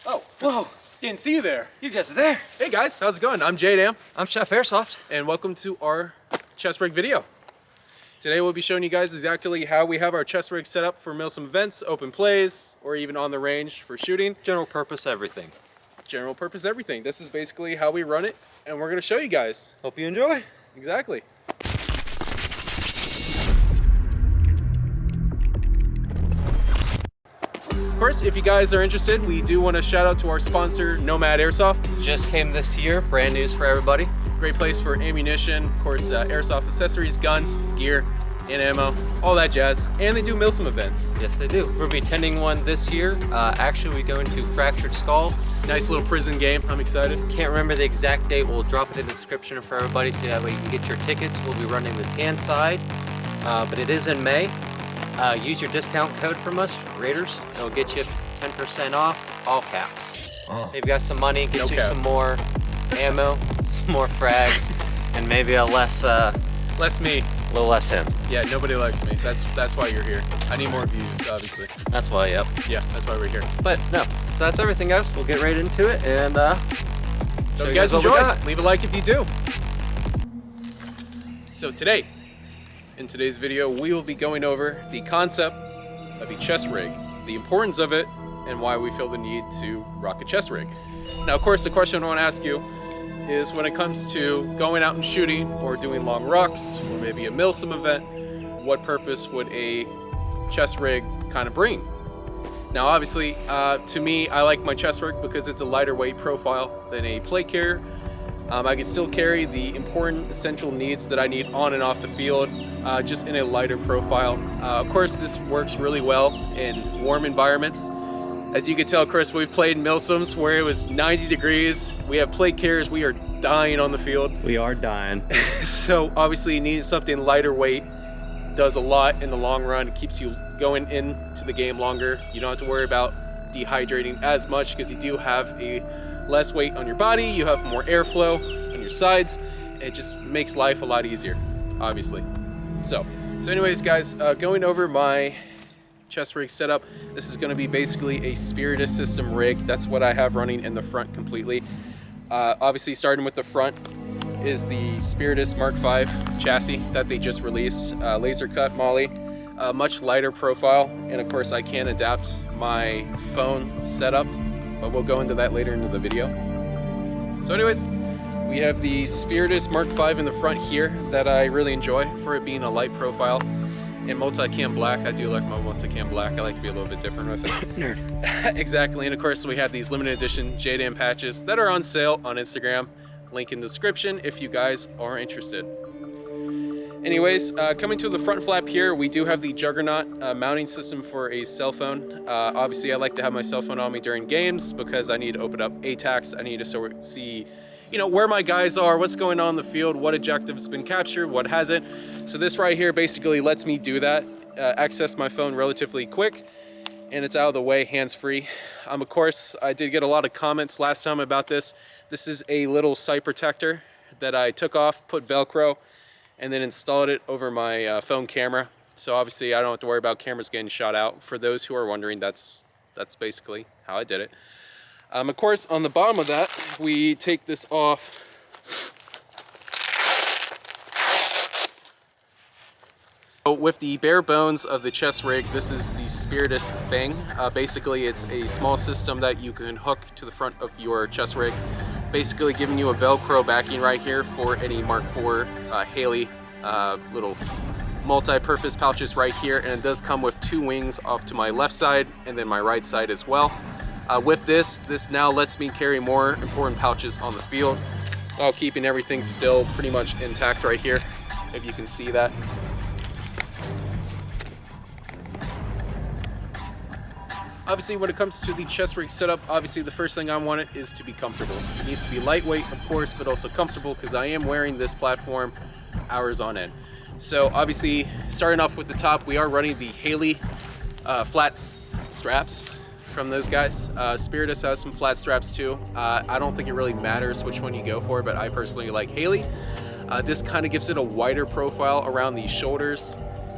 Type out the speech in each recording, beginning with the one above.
Oh, whoa. Didn't see you there. You guys are there. Hey guys, how's it going? I'm J-Dam. I'm Chef Airsoft. And welcome to our chest rig video. Today we'll be showing you guys exactly how we have our chest rig set up for Milsim events, open plays, or even on the range for shooting. General purpose everything. General purpose everything. This is basically how we run it, and we're gonna show you guys. Hope you enjoy. Exactly. Of course, if you guys are interested, we do want to shout out to our sponsor, Nomad Airsoft. Just came this year, brand news for everybody. Great place for ammunition, of course, airsoft accessories, guns, gear, and ammo, all that jazz. And they do Milsim events. Yes, they do. We'll be attending one this year. Actually, we go into Fractured Skull. Nice little prison game. I'm excited. Can't remember the exact date. We'll drop it in the description for everybody so that way you can get your tickets. We'll be running the tan side, but it is in May. Use your discount code from us, Raiders. It'll get you 10% off, all caps. Oh. Save you guys some money, get No you cap. some more ammo, some more frags, and maybe a less, Less me. a little less him. Yeah, nobody likes me. That's why you're here. I need more views, obviously. That's why, yep. Yeah, that's why we're here. But no, so that's everything, guys. We'll get right into it and So show you guys what we enjoy. got. Leave a like if you do. So today, in today's video, we will be going over the concept of a chest rig, the importance of it, and why we feel the need to rock a chest rig. Now, of course, the question I want to ask you is when it comes to going out and shooting or doing long rucks or maybe a Milsim event, what purpose would a chest rig kind of bring? Now, obviously, to me, I like my chest rig because it's a lighter weight profile than a plate carrier. I can still carry the important essential needs that I need on and off the field, just in a lighter profile. Of course, this works really well in warm environments. As you can tell, Chris, we've played in Milsims where it was 90 degrees. We have plate carriers, we are dying on the field. We are dying. So obviously needing something lighter weight does a lot in the long run. It keeps you going into the game longer. You don't have to worry about dehydrating as much because you do have a less weight on your body. You have more airflow on your sides. It just makes life a lot easier, obviously. So anyways, guys, going over my chest rig setup. This is going to be basically a Spiritous system rig. That's what I have running in the front completely. Obviously, starting with the front is the Spiritous Mark V chassis that they just released, laser cut molly, much lighter profile, and of course I can adapt my phone setup, but we'll go into that later into the video. So anyways, we have the Spiritous Mark V in the front here that I really enjoy for it being a light profile. In multicam black, I do like my multicam black. I like to be a little bit different with it. Nerd. Exactly, and of course we have these limited edition J-Dam patches that are on sale on Instagram. Link in the description if you guys are interested. Anyways, coming to the front flap here, we do have the Juggernaut mounting system for a cell phone. Obviously, I like to have my cell phone on me during games because I need to open up ATACs. I need to see, you know, where my guys are, what's going on in the field, what objective has been captured, what hasn't. So this right here basically lets me do that, access my phone relatively quick, and it's out of the way, hands-free. Of course, I did get a lot of comments last time about this. This is a little sight protector that I took off, put Velcro, and then installed it over my phone camera. So obviously I don't have to worry about cameras getting shot out. For those who are wondering, that's basically how I did it. Of course, on the bottom of that, we take this off. So with the bare bones of the chest rig, this is the Spiritous thing. Basically, it's a small system that you can hook to the front of your chest rig, basically giving you a Velcro backing right here for any Mark IV Haley little multi-purpose pouches right here, and it does come with two wings off to my left side and then my right side as well. With this now lets me carry more important pouches on the field while keeping everything still pretty much intact right here, if you can see that. Obviously, when it comes to the chest rig setup, obviously the first thing I want it is to be comfortable. It needs to be lightweight, of course, but also comfortable because I am wearing this platform hours on end. So obviously, starting off with the top, we are running the Haley flat straps from those guys. Spiritous has some flat straps too. I don't think it really matters which one you go for, but I personally like Haley. This kind of gives it a wider profile around the shoulders,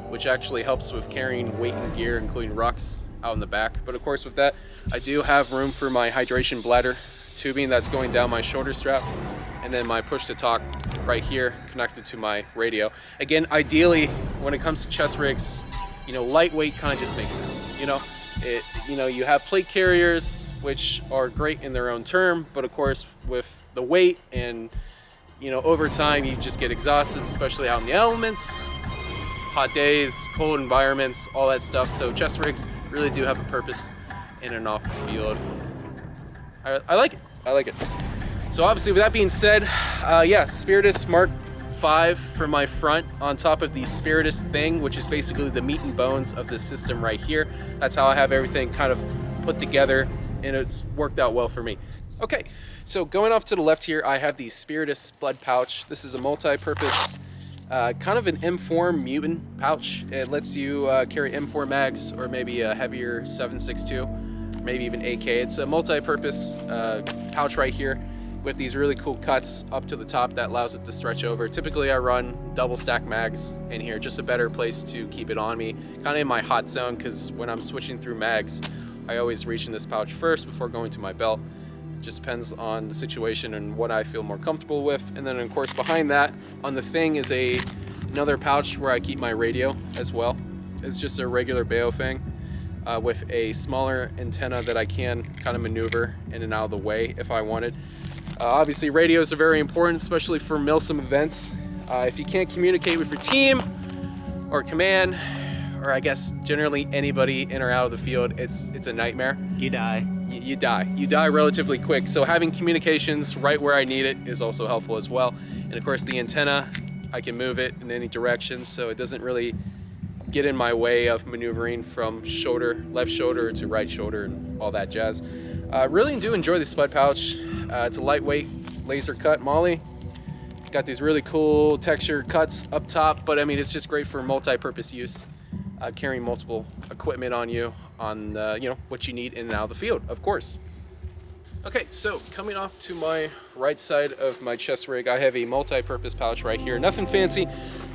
which actually helps with carrying weight and gear, including rucks. out in the back. But of course with that, I do have room for my hydration bladder tubing that's going down my shoulder strap, and then my push to talk right here connected to my radio. Again, ideally, when it comes to chest rigs, you know, lightweight kind of just makes sense. You know, you have plate carriers, which are great in their own term, but of course with the weight and, you know, over time you just get exhausted, especially out in the elements, hot days, cold environments, all that stuff. So chest rigs really do have a purpose in and off the field. I like it. So obviously with that being said, yeah, Spiritus Mark 5 for my front on top of the Spiritus thing, which is basically the meat and bones of this system right here. That's how I have everything kind of put together, and it's worked out well for me. Okay, so going off to the left here, I have the Spiritus Spud pouch. This is a multi-purpose, kind of an M4 mutant pouch. It lets you carry M4 mags or maybe a heavier 7.62, maybe even AK. It's a multi-purpose pouch right here with these really cool cuts up to the top that allows it to stretch over. Typically I run double stack mags in here, just a better place to keep it on me, kind of in my hot zone, because when I'm switching through mags, I always reach in this pouch first before going to my belt. Just depends on the situation and what I feel more comfortable with. And then of course behind that on the thing is another pouch where I keep my radio as well. It's just a regular Baofeng with a smaller antenna that I can kind of maneuver in and out of the way if I wanted. Obviously radios are very important, especially for Milsim events. If you can't communicate with your team or command, or I guess generally anybody in or out of the field, it's a nightmare. You die. You die relatively quick. So having communications right where I need it is also helpful as well. And of course the antenna, I can move it in any direction, so it doesn't really get in my way of maneuvering from shoulder, left shoulder to right shoulder and all that jazz. Really do enjoy the Spud pouch. It's a lightweight laser cut molly. Got these really cool texture cuts up top, but I mean, it's just great for multi-purpose use. Carrying multiple equipment on you on you know, what you need in and out of the field, of course. Okay, so coming off to my right side of my chest rig, I have a multi-purpose pouch right here. Nothing fancy,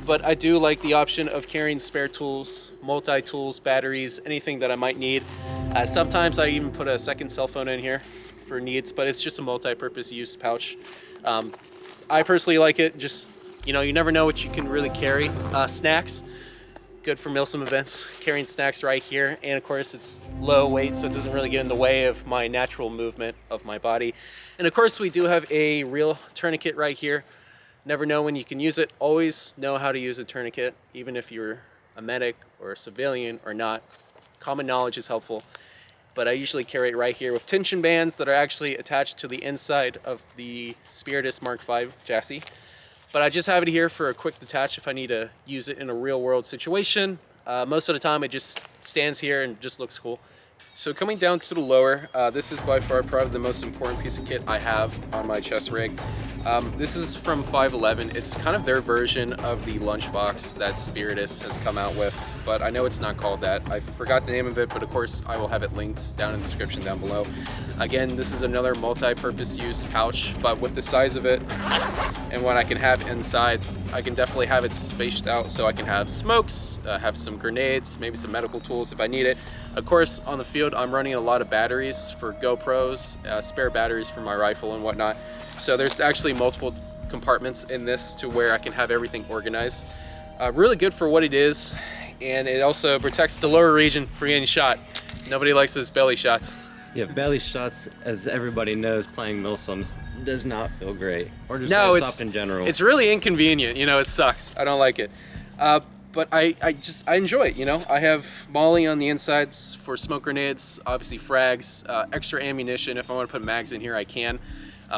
but I do like the option of carrying spare tools, multi-tools, batteries, anything that I might need. Sometimes I even put a second cell phone in here for needs, but it's just a multi-purpose use pouch. I personally like it. Just, you know, you never know what you can really carry. Snacks, good for Milsim events, carrying snacks right here. And of course it's low weight, so it doesn't really get in the way of my natural movement of my body. And of course we do have a real tourniquet right here. Never know when you can use it. Always know how to use a tourniquet, even if you're a medic or a civilian or not. Common knowledge is helpful. But I usually carry it right here with tension bands that are actually attached to the inside of the Spiritus Mark 5 chassis. But I just have it here for a quick detach if I need to use it in a real world situation. Most of the time it just stands here and just looks cool. So coming down to the lower, this is by far probably the most important piece of kit I have on my chest rig. This is from 511. It's kind of their version of the lunchbox that Spiritus has come out with, but I know it's not called that. I forgot the name of it, but of course I will have it linked down in the description down below. Again, this is another multi-purpose use pouch, but with the size of it and what I can have inside, I can definitely have it spaced out so I can have smokes, have some grenades, maybe some medical tools if I need it. Of course, on the field, I'm running a lot of batteries for GoPros, spare batteries for my rifle and whatnot. So there's actually multiple compartments in this to where I can have everything organized. Really good for what it is, and it also protects the lower region from getting shot. Nobody likes those belly shots. Yeah, belly shots, as everybody knows, playing Milsims does not feel great. Or just No, Airsoft in general. It's really inconvenient, you know, it sucks. I don't like it. But I enjoy it, you know. I have molly on the insides for smoke grenades, obviously frags, extra ammunition. If I want to put mags in here, I can.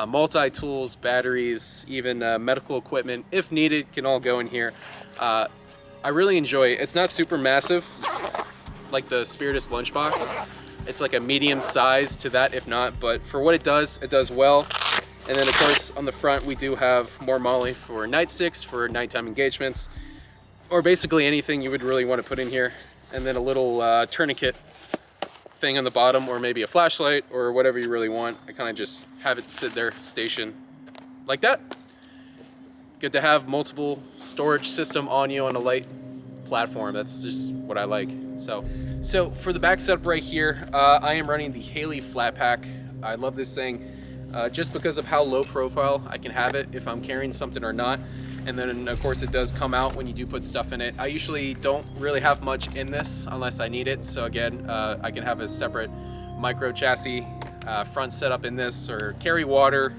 Multi-tools, batteries, even medical equipment, if needed, can all go in here. I really enjoy it. It's not super massive, like the Spiritus lunchbox. It's like a medium size to that, if not, but for what it does well. And then of course on the front we do have more molly for nightsticks, for nighttime engagements, or basically anything you would really want to put in here. And then a little tourniquet thing on the bottom, or maybe a flashlight, or whatever you really want. I kind of just have it sit there, station like that. Good to have multiple storage system on you on a light platform. That's just what I like. So for the back setup right here, I am running the Haley Flatpack. I love this thing just because of how low profile I can have it if I'm carrying something or not. And then of course it does come out when you do put stuff in it. I usually don't really have much in this unless I need it. So again, I can have a separate micro chassis front setup in this, or carry water,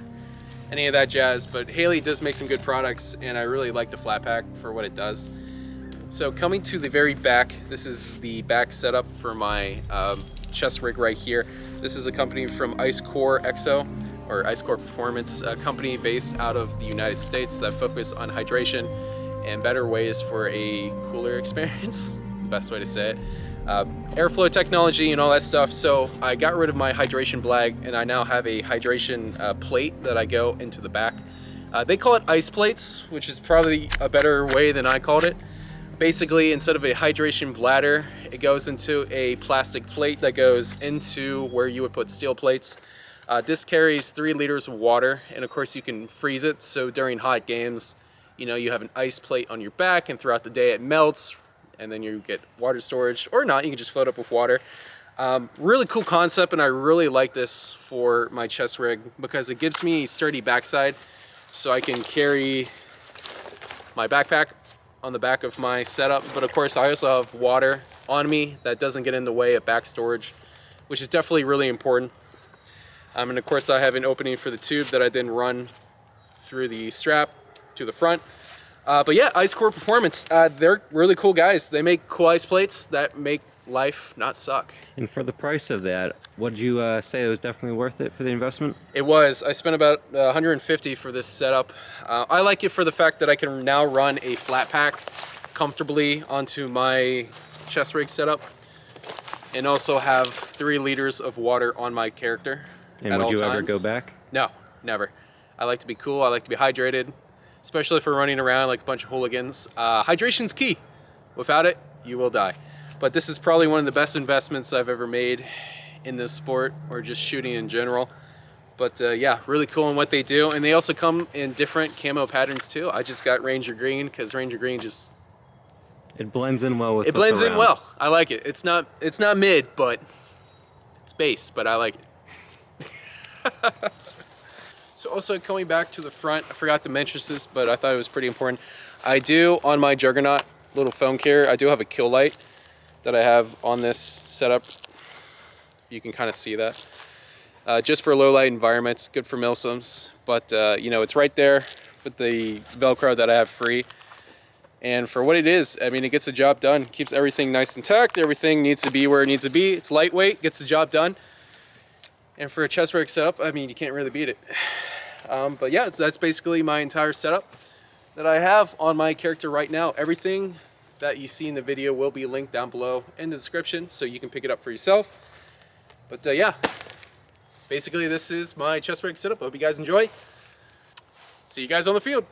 any of that jazz. But Haley does make some good products, and I really like the Flatpack for what it does. So coming to the very back, this is the back setup for my chest rig right here. This is a company from ICECore EXO, or ICECore Performance, a company based out of the United States that focus on hydration and better ways for a cooler experience, best way to say it. Airflow technology and all that stuff. So I got rid of my hydration blag, and I now have a hydration plate that I go into the back. They call it ice plates, which is probably a better way than I called it. Basically, instead of a hydration bladder, it goes into a plastic plate that goes into where you would put steel plates. This carries 3 liters of water, and of course you can freeze it, so during hot games, you know, you have an ice plate on your back, and throughout the day it melts, and then you get water storage, or not, you can just float up with water. Really cool concept, and I really like this for my chest rig because it gives me a sturdy backside, so I can carry my backpack on the back of my setup. But of course I also have water on me that doesn't get in the way of back storage, which is definitely really important. And of course I have an opening for the tube that I then run through the strap to the front. But yeah, ICECore Performance, they're really cool guys. They make cool ice plates that make life not suck. And for the price of that, would you say it was definitely worth it for the investment? It was. I spent about $150 for this setup. I like it for the fact that I can now run a flat pack comfortably onto my chest rig setup, and also have 3 liters of water on my character. And would you ever go back? No, never. I like to be cool. I like to be hydrated, especially if we're running around like a bunch of hooligans. Hydration's key. Without it, you will die. But this is probably one of the best investments I've ever made in this sport, or just shooting in general. But yeah, really cool in what they do. And they also come in different camo patterns too. I just got Ranger Green because Ranger Green just... It blends in well with it blends in well. I like it. It's not mid, but it's base, but I like it. So also coming back to the front, I forgot to mention this, but I thought it was pretty important. I do, on my Juggernaut little foam carrier, I do have a kill light that I have on this setup. You can kind of see that. Just for low light environments, good for Milsims, but you know, it's right there with the Velcro that I have free. And for what it is, I mean, it gets the job done. Keeps everything nice and intact. Everything needs to be where it needs to be. It's lightweight, gets the job done. And for a chest rig setup, I mean, you can't really beat it. But yeah, that's basically my entire setup that I have on my character right now. Everything that you see in the video will be linked down below in the description, so you can pick it up for yourself. But yeah, basically this is my chest rig setup. I hope you guys enjoy. See you guys on the field.